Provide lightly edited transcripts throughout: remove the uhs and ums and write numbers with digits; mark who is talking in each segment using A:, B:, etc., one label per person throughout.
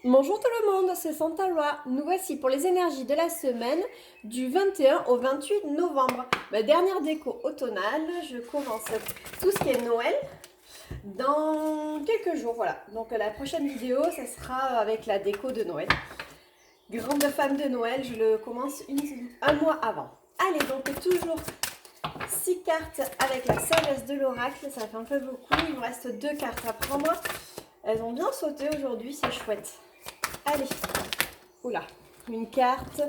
A: Bonjour tout le monde, c'est Santa Roa. Nous voici pour les énergies de la semaine du 21 au 28 novembre. Ma dernière déco automnale, je commence tout ce qui est Noël dans quelques jours. Voilà, donc la prochaine vidéo, ça sera avec la déco de Noël. Grande fan de Noël, je le commence un mois avant. Allez, donc toujours 6 cartes avec la sagesse de l'oracle, ça fait un peu beaucoup. Il me reste 2 cartes à prendre. Elles ont bien sauté aujourd'hui, c'est chouette. Allez, oula, une carte,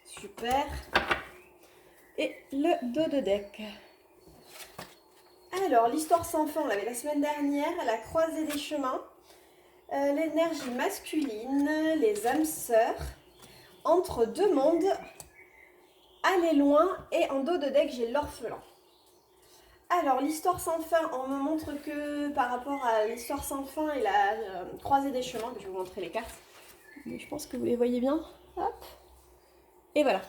A: super, et le dos de deck. Alors, l'histoire sans fin, on l'avait la semaine dernière, la croisée des chemins, l'énergie masculine, les âmes sœurs, entre deux mondes, aller loin, et en dos de deck, j'ai l'orphelin. Alors, l'histoire sans fin, on me montre que par rapport à l'histoire sans fin et la croisée des chemins, que je vais vous montrer les cartes, mais je pense que vous les voyez bien. Hop. Et voilà.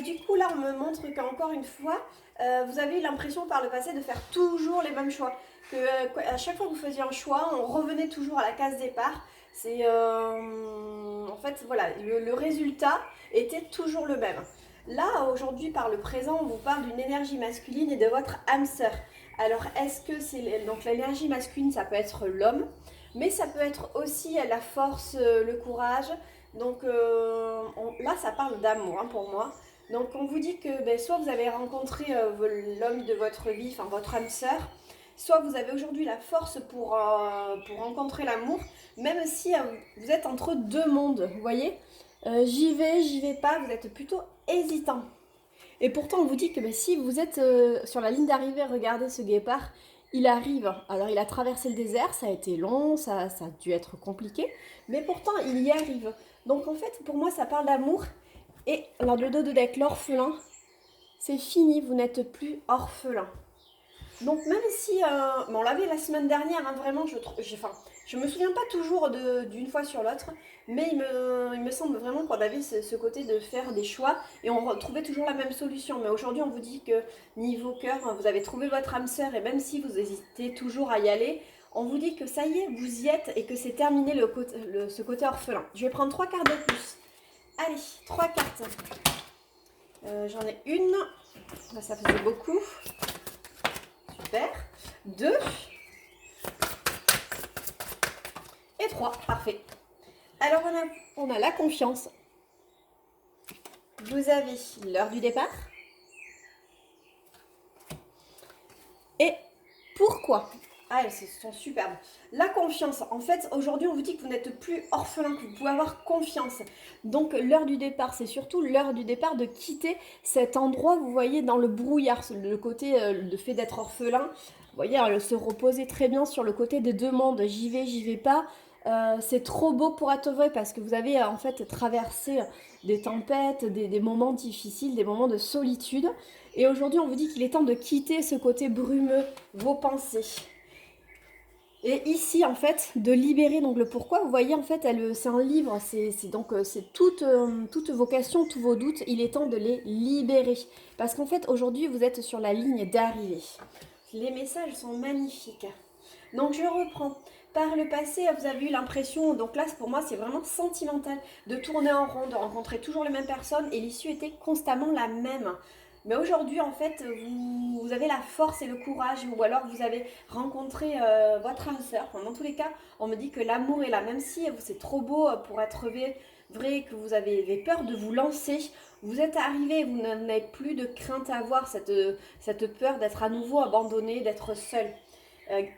A: Du coup, là, on me montre qu'encore une fois, vous avez eu l'impression par le passé de faire toujours les mêmes choix. À chaque fois que vous faisiez un choix, on revenait toujours à la case départ. C'est en fait, voilà, le résultat était toujours le même. Là, aujourd'hui, par le présent, on vous parle d'une énergie masculine et de votre âme sœur. Alors, est-ce que c'est... Donc, l'énergie masculine, ça peut être l'homme, mais ça peut être aussi la force, le courage. Donc là, ça parle d'amour pour moi. Donc on vous dit que soit vous avez rencontré l'homme de votre vie, enfin votre âme sœur, soit vous avez aujourd'hui la force pour rencontrer l'amour, même si vous êtes entre deux mondes, vous voyez. J'y vais pas, vous êtes plutôt hésitant. Et pourtant, on vous dit que si vous êtes sur la ligne d'arrivée, regardez ce guépard, il arrive. Alors, il a traversé le désert, ça a été long, ça a dû être compliqué, mais pourtant, il y arrive. Donc, en fait, pour moi, ça parle d'amour. Et alors, le dos de deck, l'orphelin, c'est fini, vous n'êtes plus orphelin. Donc, même si, on l'avait la semaine dernière, vraiment, je me souviens pas toujours d'une fois sur l'autre, mais il me semble vraiment qu'on avait ce côté de faire des choix et on retrouvait toujours la même solution. Mais aujourd'hui, on vous dit que niveau cœur, vous avez trouvé votre âme sœur et même si vous hésitez toujours à y aller, on vous dit que ça y est, vous y êtes et que c'est terminé ce côté orphelin. Je vais prendre 3 cartes de plus. Allez, 3 cartes. J'en ai une. Là, ça faisait beaucoup. Super. 2. Et 3. Parfait. Alors, on a la confiance. Vous avez l'heure du départ. Et pourquoi? Ah, elles sont superbes. La confiance. En fait, aujourd'hui, on vous dit que vous n'êtes plus orphelin, que vous pouvez avoir confiance. Donc, l'heure du départ, c'est surtout l'heure du départ de quitter cet endroit, vous voyez, dans le brouillard. Le côté, le fait d'être orphelin. Vous voyez, elle se reposait très bien sur le côté des deux mondes. J'y vais pas. C'est trop beau pour être vrai parce que vous avez en fait traversé des tempêtes, des moments difficiles, des moments de solitude. Et aujourd'hui, on vous dit qu'il est temps de quitter ce côté brumeux, vos pensées. Et ici, en fait, de libérer donc le pourquoi. Vous voyez, en fait, c'est un livre, c'est toutes vos questions, tous vos doutes. Il est temps de les libérer. Parce qu'en fait, aujourd'hui, vous êtes sur la ligne d'arrivée. Les messages sont magnifiques. Donc, je reprends. Par le passé, vous avez eu l'impression, donc là, pour moi, c'est vraiment sentimental, de tourner en rond, de rencontrer toujours les mêmes personnes, et l'issue était constamment la même. Mais aujourd'hui, en fait, vous avez la force et le courage, ou alors vous avez rencontré votre âme sœur. Enfin, dans tous les cas, on me dit que l'amour est là, même si c'est trop beau pour être vrai, que vous avez peur de vous lancer. Vous êtes arrivé, vous n'avez plus de crainte à avoir, cette peur d'être à nouveau abandonné, d'être seul.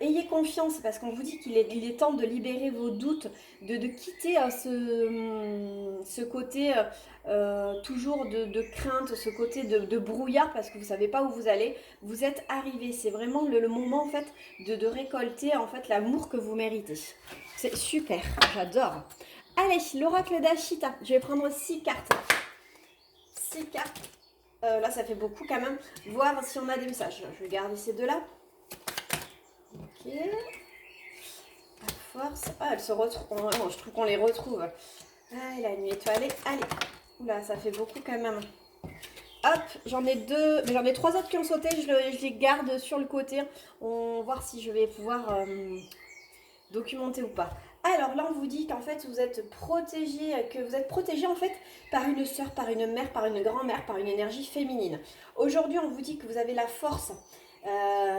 A: Ayez confiance parce qu'on vous dit qu'il est temps de libérer vos doutes, de quitter ce côté toujours de crainte, ce côté de brouillard parce que vous ne savez pas où vous allez. Vous êtes arrivé, c'est vraiment le moment en fait de récolter en fait l'amour que vous méritez. C'est super, j'adore. Allez, l'oracle d'Ashita, je vais prendre 6 cartes. 6 cartes, là ça fait beaucoup quand même, voir si on a des messages. Je vais garder ces deux-là. Ok. La force. Ah, elles se retrouvent. Oh, je trouve qu'on les retrouve. Ah, la nuit étoilée. Allez. Oula, ça fait beaucoup quand même. Hop, j'en ai 2. Mais j'en ai 3 autres qui ont sauté. Je les garde sur le côté. On va voir si je vais pouvoir documenter ou pas. Alors là, on vous dit qu'en fait, vous êtes protégé, en fait par une sœur, par une mère, par une grand-mère, par une énergie féminine. Aujourd'hui, on vous dit que vous avez la force.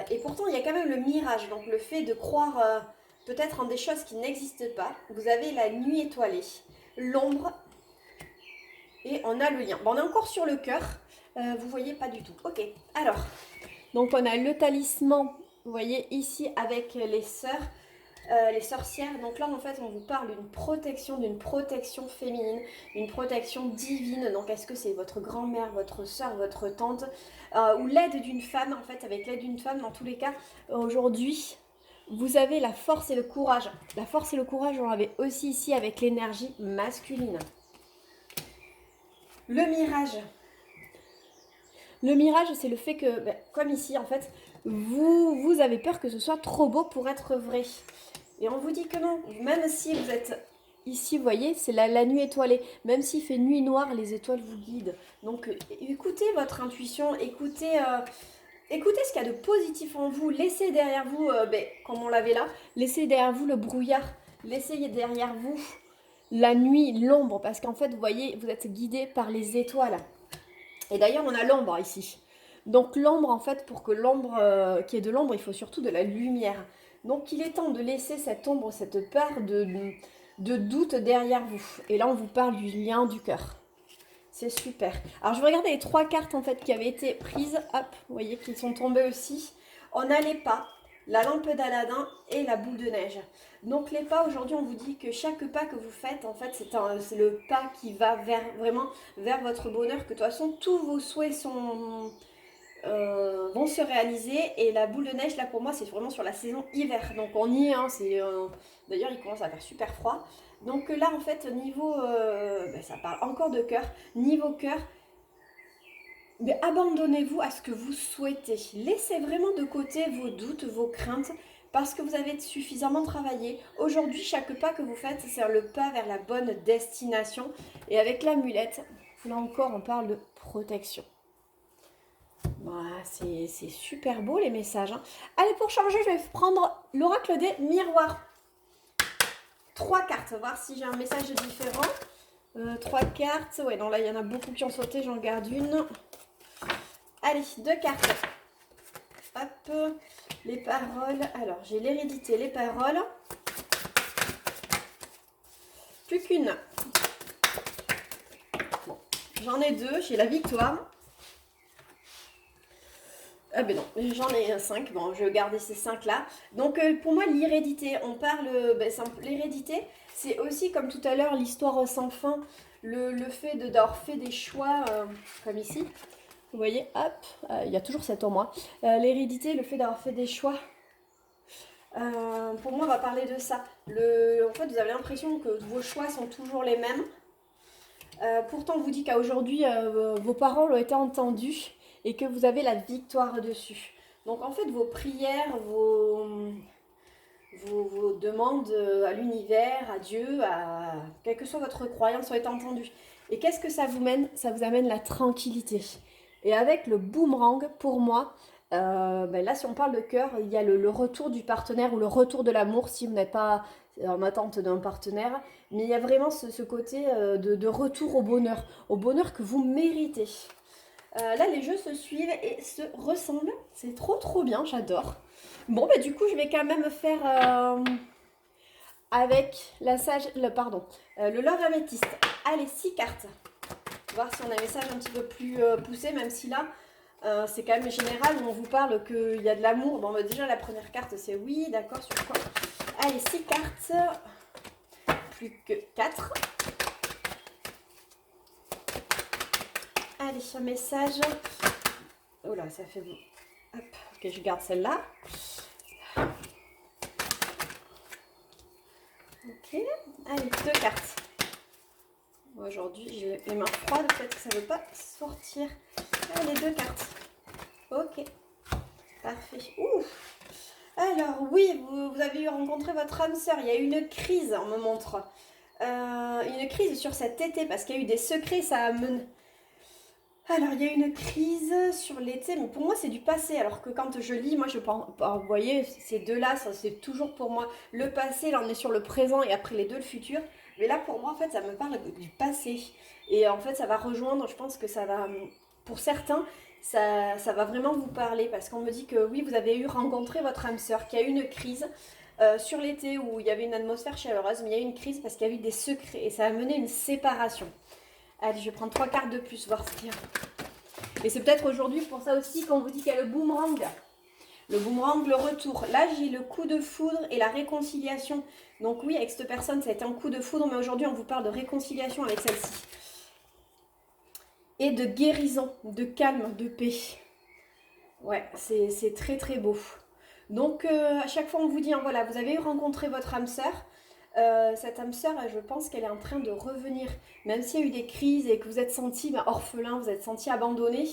A: Et pourtant, il y a quand même le mirage, donc le fait de croire peut-être en des choses qui n'existent pas. Vous avez la nuit étoilée, l'ombre, et on a le lien. Bon, on est encore sur le cœur, vous voyez pas du tout. Ok, alors, donc on a le talisman, vous voyez ici avec les sœurs. Les sorcières, donc là en fait on vous parle d'une protection féminine, d'une protection divine. Donc est-ce que c'est votre grand-mère, votre soeur, votre tante, ou l'aide d'une femme? En fait, avec l'aide d'une femme, dans tous les cas, aujourd'hui vous avez la force et le courage. La force et le courage, on l'avait aussi ici avec l'énergie masculine. Le mirage. Le mirage, c'est le fait que, comme ici en fait, vous avez peur que ce soit trop beau pour être vrai. Et on vous dit que non, même si vous êtes ici, vous voyez, c'est la nuit étoilée. Même s'il fait nuit noire, les étoiles vous guident. Donc écoutez votre intuition, écoutez ce qu'il y a de positif en vous. Laissez derrière vous, comme on l'avait là, laissez derrière vous le brouillard. Laissez derrière vous la nuit, l'ombre. Parce qu'en fait, vous voyez, vous êtes guidé par les étoiles. Et d'ailleurs, on a l'ombre ici. Donc l'ombre, en fait, pour que l'ombre, qu'il y ait de l'ombre, il faut surtout de la lumière. Donc il est temps de laisser cette ombre, cette part de doute derrière vous. Et là, on vous parle du lien du cœur. C'est super. Alors je vais regarder les 3 cartes en fait qui avaient été prises. Hop, vous voyez qu'ils sont tombées aussi. On a les pas, la lampe d'Aladin et la boule de neige. Donc les pas, aujourd'hui, on vous dit que chaque pas que vous faites, en fait, c'est le pas qui va vraiment vers votre bonheur. Que de toute façon, tous vos souhaits vont se réaliser. Et la boule de neige là pour moi c'est vraiment sur la saison hiver, donc on y est, hein, d'ailleurs il commence à faire super froid. Donc là en fait niveau ça parle encore de cœur, niveau cœur, mais abandonnez-vous à ce que vous souhaitez, laissez vraiment de côté vos doutes, vos craintes, parce que vous avez suffisamment travaillé. Aujourd'hui, chaque pas que vous faites, c'est le pas vers la bonne destination. Et avec l'amulette, là encore on parle de protection. Voilà, c'est super beau les messages. Hein. Allez, pour changer, je vais prendre l'oracle des miroirs. 3 cartes, voir si j'ai un message différent. 3 cartes. Ouais, non, là, il y en a beaucoup qui ont sauté, j'en garde une. Allez, 2 cartes. Hop, les paroles. Alors, j'ai l'hérédité, les paroles. Plus qu'une. Bon, j'en ai 2, j'ai la victoire. Ah ben non, j'en ai 5, bon je vais garder ces 5 là. Donc pour moi l'hérédité, on parle, l'hérédité c'est aussi comme tout à l'heure l'histoire sans fin, le fait d'avoir fait des choix comme ici. Vous voyez, hop, il y a toujours cette ombre. L'hérédité, le fait d'avoir fait des choix, pour moi on va parler de ça. En fait vous avez l'impression que vos choix sont toujours les mêmes. Pourtant on vous dit qu'aujourd'hui vos paroles ont été entendues. Et que vous avez la victoire dessus. Donc en fait, vos prières, vos demandes à l'univers, à Dieu, à quelle que soit votre croyance, ont été entendues. Et qu'est-ce que ça vous mène? Ça vous amène la tranquillité. Et avec le boomerang, pour moi, là si on parle de cœur, il y a le retour du partenaire ou le retour de l'amour si vous n'êtes pas en attente d'un partenaire. Mais il y a vraiment ce côté de retour au bonheur que vous méritez. Là, les jeux se suivent et se ressemblent. C'est trop bien, j'adore. Bon, du coup, je vais quand même faire avec la sage... le Love Améthyste. Allez, 6 cartes. Voir si on a un message un petit peu plus poussé, même si là, c'est quand même général où on vous parle qu'il y a de l'amour. Bon, déjà, la première carte, c'est oui, d'accord, sur quoi? Allez, 6 cartes. Plus que 4. Allez, un message. Oh là, ça fait bon. Hop, ok, je garde celle-là. Ok, allez, 2 cartes. Aujourd'hui, j'ai les mains froides, peut-être que ça ne veut pas sortir. Allez, 2 cartes. Ok, parfait. Ouf. Alors, oui, vous avez rencontré votre âme sœur. Il y a eu une crise, on me montre. Une crise sur cet été, parce qu'il y a eu des secrets, ça a mené... Alors, il y a une crise sur l'été, mais pour moi, c'est du passé. Alors que quand je lis, moi, je pense, vous voyez, ces deux-là, ça, c'est toujours pour moi le passé. Là, on est sur le présent et après les deux, le futur. Mais là, pour moi, en fait, ça me parle du passé. Et en fait, ça va rejoindre, je pense que ça va, pour certains, ça va vraiment vous parler. Parce qu'on me dit que oui, vous avez eu rencontré votre âme sœur, qu'il y a eu une crise sur l'été où il y avait une atmosphère chaleureuse, mais il y a eu une crise parce qu'il y a eu des secrets et ça a mené à une séparation. Allez, je vais prendre 3 cartes de plus, voir ce qu'il y a. Et c'est peut-être aujourd'hui pour ça aussi qu'on vous dit qu'il y a le boomerang. Le boomerang, le retour. Là, j'ai le coup de foudre et la réconciliation. Donc oui, avec cette personne, ça a été un coup de foudre, mais aujourd'hui, on vous parle de réconciliation avec celle-ci. Et de guérison, de calme, de paix. Ouais, c'est très très beau. Donc à chaque fois, on vous dit, hein, voilà, vous avez rencontré votre âme sœur. Cette âme sœur, je pense qu'elle est en train de revenir. Même s'il y a eu des crises et que vous êtes senti orphelin, vous êtes senti abandonné,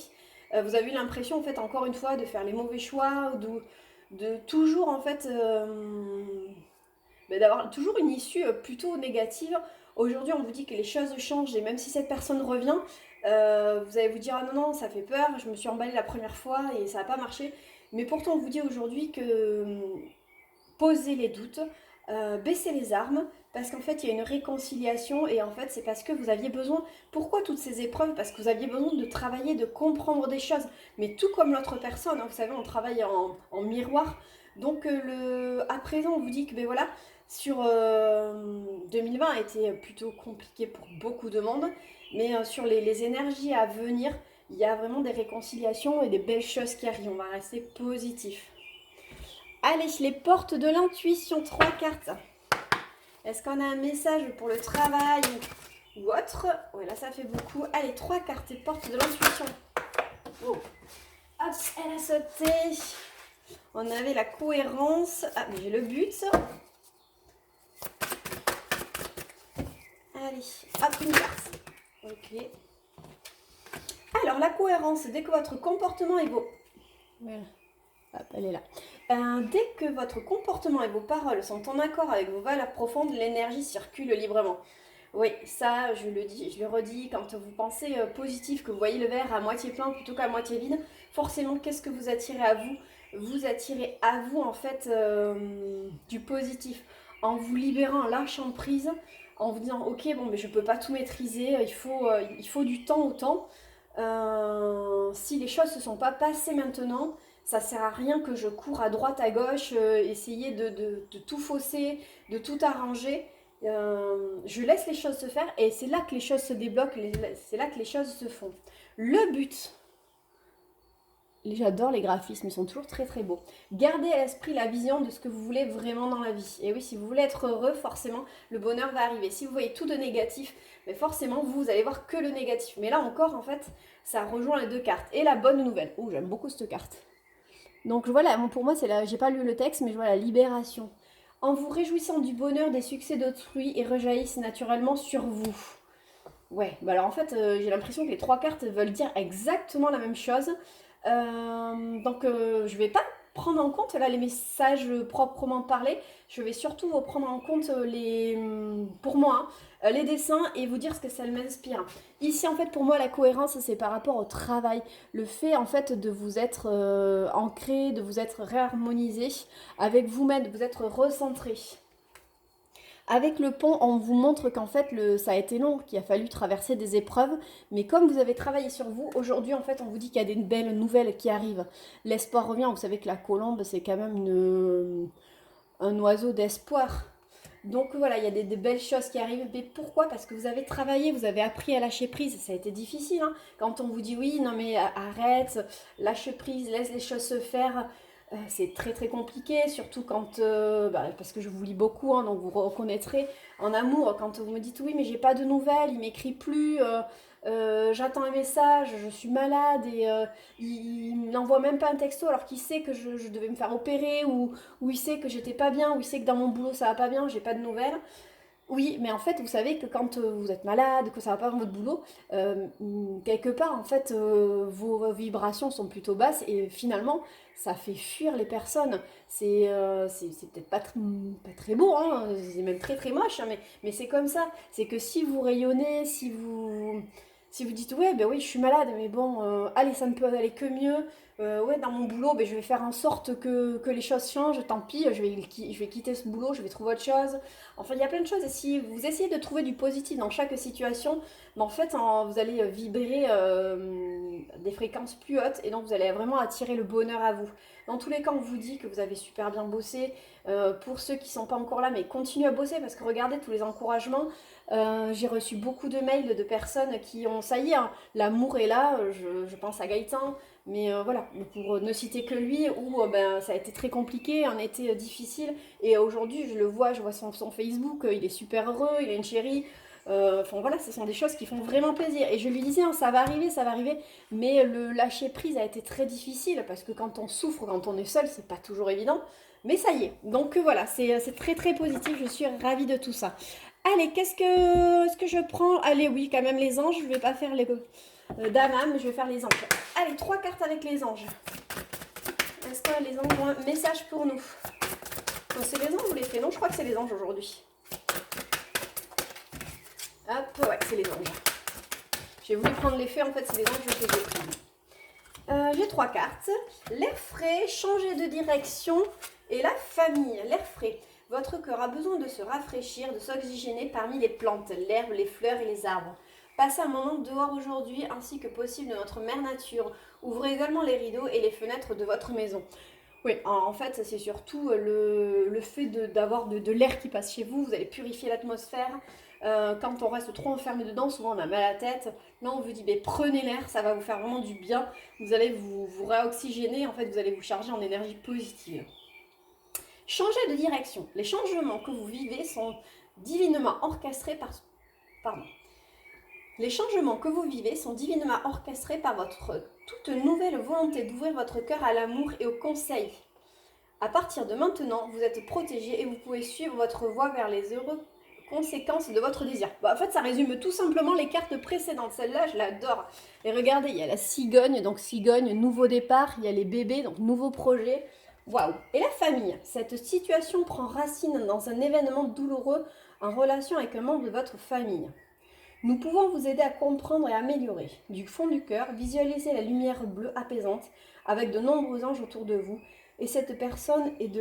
A: vous avez eu l'impression, en fait, encore une fois, de faire les mauvais choix, de toujours, en fait, d'avoir toujours une issue plutôt négative. Aujourd'hui, on vous dit que les choses changent et même si cette personne revient, vous allez vous dire ah non, non, ça fait peur, je me suis emballée la première fois et ça n'a pas marché. Mais pourtant, on vous dit aujourd'hui que posez les doutes, baissez les armes, parce qu'en fait, il y a une réconciliation et en fait, c'est parce que vous aviez besoin. Pourquoi toutes ces épreuves? Parce que vous aviez besoin de travailler, de comprendre des choses. Mais tout comme l'autre personne, hein, vous savez, on travaille en miroir. Donc, à présent, on vous dit que ben voilà, sur 2020 a été plutôt compliqué pour beaucoup de monde, mais sur les énergies à venir, il y a vraiment des réconciliations et des belles choses qui arrivent. On va rester positif. Allez, les portes de l'intuition, 3 cartes. Est-ce qu'on a un message pour le travail ou autre? Oui, là, ça fait beaucoup. Allez, 3 cartes, portes de l'intuition. Oh. Hop, elle a sauté. On avait la cohérence. Ah, mais j'ai le but. Allez, hop, une carte. Ok. Alors, la cohérence, dès que votre comportement est beau. Voilà. Hop, elle est là. Dès que votre comportement et vos paroles sont en accord avec vos valeurs profondes, l'énergie circule librement. Oui, ça, je le dis, je le redis, quand vous pensez positif, que vous voyez le verre à moitié plein plutôt qu'à moitié vide, forcément, qu'est-ce que vous attirez à vous? Vous attirez à vous, en fait, du positif. En vous libérant, en lâchant prise, en vous disant, ok, bon, mais je ne peux pas tout maîtriser, il faut du temps au temps. Si les choses ne se sont pas passées maintenant, ça sert à rien que je cours à droite, à gauche, essayer de tout fausser, de tout arranger. Je laisse les choses se faire et c'est là que les choses se débloquent, c'est là que les choses se font. Le but, j'adore les graphismes, ils sont toujours très très beaux. Gardez à l'esprit la vision de ce que vous voulez vraiment dans la vie. Et oui, si vous voulez être heureux, forcément, le bonheur va arriver. Si vous voyez tout de négatif, mais forcément, vous allez voir que le négatif. Mais là encore, en fait, ça rejoint les 2 cartes. Et la bonne nouvelle. Oh, j'aime beaucoup cette carte. Donc voilà, pour moi, j'ai pas lu le texte, mais je vois la libération. En vous réjouissant du bonheur des succès d'autrui et rejaillissent naturellement sur vous. Ouais, bah alors en fait, j'ai l'impression que les 3 cartes veulent dire exactement la même chose. Donc je vais pas prendre en compte là les messages proprement parlés. Je vais surtout vous prendre en compte pour moi, les dessins et vous dire ce que ça m'inspire. Ici en fait pour moi la cohérence c'est par rapport au travail. Le fait en fait de vous être ancré, de vous être réharmonisé avec vous-même, de vous être recentré. Avec le pont, on vous montre qu'en fait, ça a été long, qu'il a fallu traverser des épreuves. Mais comme vous avez travaillé sur vous, aujourd'hui, en fait, on vous dit qu'il y a des belles nouvelles qui arrivent. L'espoir revient. Vous savez que la colombe, c'est quand même un oiseau d'espoir. Donc voilà, il y a des belles choses qui arrivent. Mais pourquoi? Parce que vous avez travaillé, vous avez appris à lâcher prise. Ça a été difficile, hein. Quand on vous dit oui, non mais arrête, lâche prise, laisse les choses se faire. C'est très très compliqué, surtout quand, parce que je vous lis beaucoup, hein, donc vous reconnaîtrez en amour, quand vous me dites oui mais j'ai pas de nouvelles, il m'écrit plus, j'attends un message, je suis malade et il n'envoie même pas un texto alors qu'il sait que je devais me faire opérer ou il sait que j'étais pas bien, ou il sait que dans mon boulot ça va pas bien, j'ai pas de nouvelles. Oui, mais en fait, vous savez que quand vous êtes malade, que ça va pas dans votre boulot, quelque part, en fait, vos vibrations sont plutôt basses et finalement, ça fait fuir les personnes. C'est peut-être pas très beau, hein, c'est même très très moche, hein, mais c'est comme ça. C'est que si vous rayonnez, si vous Si vous dites ouais, ben oui, je suis malade, mais bon, allez, ça ne peut aller que mieux. Ouais, dans mon boulot, ben, je vais faire en sorte que les choses changent. Tant pis, je vais quitter ce boulot, je vais trouver autre chose. Enfin, il y a plein de choses. Et si vous essayez de trouver du positif dans chaque situation, ben, en fait, vous allez vibrer des fréquences plus hautes et donc vous allez vraiment attirer le bonheur à vous. Dans tous les cas, on vous dit que vous avez super bien bossé. Pour ceux qui ne sont pas encore là, mais continuez à bosser parce que regardez tous les encouragements. J'ai reçu beaucoup de mails de personnes qui ont, ça y est, hein, l'amour est là, je pense à Gaëtan, mais voilà, pour ne citer que lui, où ben, ça a été très compliqué, un été difficile, et aujourd'hui je le vois, je vois son Facebook, il est super heureux, il a une chérie, enfin voilà, ce sont des choses qui font vraiment plaisir, et je lui disais, hein, ça va arriver, mais le lâcher prise a été très difficile, parce que quand on souffre, quand on est seul, c'est pas toujours évident, mais ça y est, donc voilà, c'est très très positif, je suis ravie de tout ça. Allez, est-ce que je prends? Allez, oui, quand même les anges. Je vais pas faire les Dama, mais je vais faire les anges. Allez, 3 cartes avec les anges. Est-ce que les anges ont un message pour nous? C'est les anges ou les fées? Non, je crois que c'est les anges aujourd'hui. Hop, ouais, c'est les anges. J'ai voulu prendre les fées, en fait, c'est les anges que j'ai pris. J'ai 3 cartes. L'air frais, changer de direction et la famille. L'air frais. Votre cœur a besoin de se rafraîchir, de s'oxygéner parmi les plantes, l'herbe, les fleurs et les arbres. Passez un moment dehors aujourd'hui ainsi que possible de notre mère nature. Ouvrez également les rideaux et les fenêtres de votre maison. Oui, en fait, c'est surtout le fait d'avoir de l'air qui passe chez vous. Vous allez purifier l'atmosphère. Quand on reste trop enfermé dedans, souvent on a mal à la tête. Là, on vous dit, prenez l'air, ça va vous faire vraiment du bien. Vous allez vous réoxygéner, en fait, vous allez vous charger en énergie positive. Changez de direction. Les changements que vous vivez sont divinement orchestrés par... Pardon. Les changements que vous vivez sont divinement orchestrés par votre toute nouvelle volonté d'ouvrir votre cœur à l'amour et au conseil. À partir de maintenant, vous êtes protégé et vous pouvez suivre votre voie vers les heureuses conséquences de votre désir. En fait, ça résume tout simplement les cartes précédentes. Celle-là, je l'adore. Et regardez, il y a la cigogne, donc cigogne, nouveau départ. Il y a les bébés, donc nouveau projet. Waouh! Et la famille. Cette situation prend racine dans un événement douloureux en relation avec un membre de votre famille. Nous pouvons vous aider à comprendre et à améliorer. Du fond du cœur, visualisez la lumière bleue apaisante avec de nombreux anges autour de vous et cette personne et de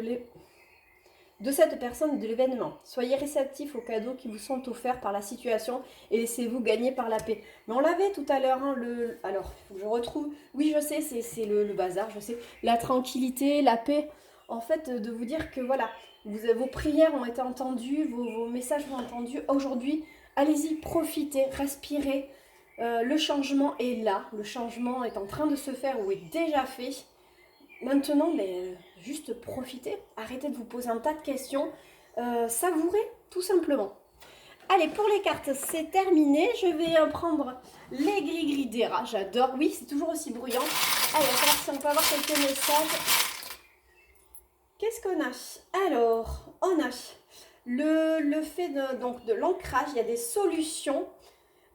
A: l'événement. Soyez réceptifs aux cadeaux qui vous sont offerts par la situation et laissez-vous gagner par la paix. Mais on l'avait tout à l'heure, hein, alors il faut que je retrouve. Oui, je sais, c'est le bazar, je sais. La tranquillité, la paix. En fait, de vous dire que voilà, vos prières ont été entendues, vos messages ont été entendus. Aujourd'hui, allez-y, profitez, respirez. Le changement est là, le changement est en train de se faire ou est déjà fait. Maintenant, juste profitez, arrêtez de vous poser un tas de questions, savourez tout simplement. Allez, pour les cartes, c'est terminé. Je vais prendre les gris-gris des rats. J'adore. Oui, c'est toujours aussi bruyant. Allez, on va voir si on peut avoir quelques messages. Qu'est-ce qu'on a? Alors, on a le fait de l'ancrage. Il y a des solutions.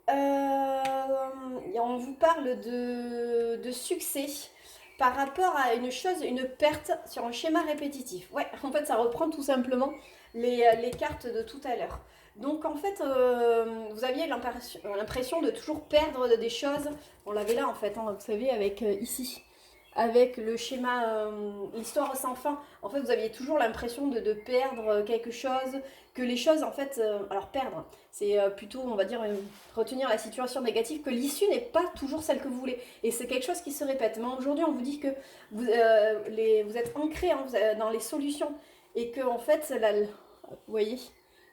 A: On vous parle de succès par rapport à une chose, une perte sur un schéma répétitif. Ouais, en fait, ça reprend tout simplement les cartes de tout à l'heure. Donc, en fait, vous aviez l'impression de toujours perdre des choses. On l'avait là, en fait, hein, vous savez, avec ici, avec le schéma, l'histoire sans fin. En fait, vous aviez toujours l'impression de perdre quelque chose, que les choses, en fait, alors perdre, c'est plutôt, on va dire, retenir la situation négative, que l'issue n'est pas toujours celle que vous voulez. Et c'est quelque chose qui se répète. Mais aujourd'hui, on vous dit que vous êtes ancré hein, dans les solutions et que, en fait, vous voyez,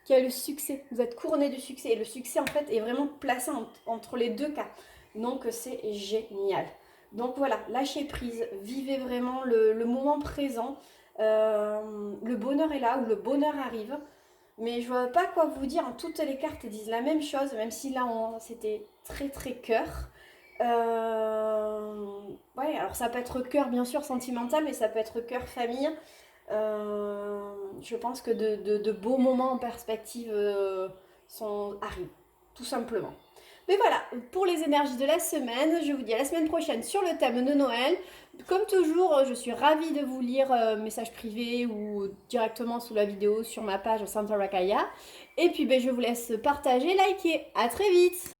A: qu'il y a le succès. Vous êtes couronné du succès. Et le succès, en fait, est vraiment placé entre les deux cas. Donc, c'est génial. Donc voilà, lâchez prise, vivez vraiment le moment présent. Le bonheur est là, ou le bonheur arrive. Mais je vois pas quoi vous dire, hein. Toutes les cartes disent la même chose, même si là c'était très très cœur. Ouais, alors ça peut être cœur bien sûr sentimental, mais ça peut être cœur famille. Je pense que de beaux moments en perspective arrivent, tout simplement. Mais voilà, pour les énergies de la semaine, je vous dis à la semaine prochaine sur le thème de Noël. Comme toujours, je suis ravie de vous lire message privé ou directement sous la vidéo sur ma page Santa Rakaya. Et puis je vous laisse partager, liker. À très vite!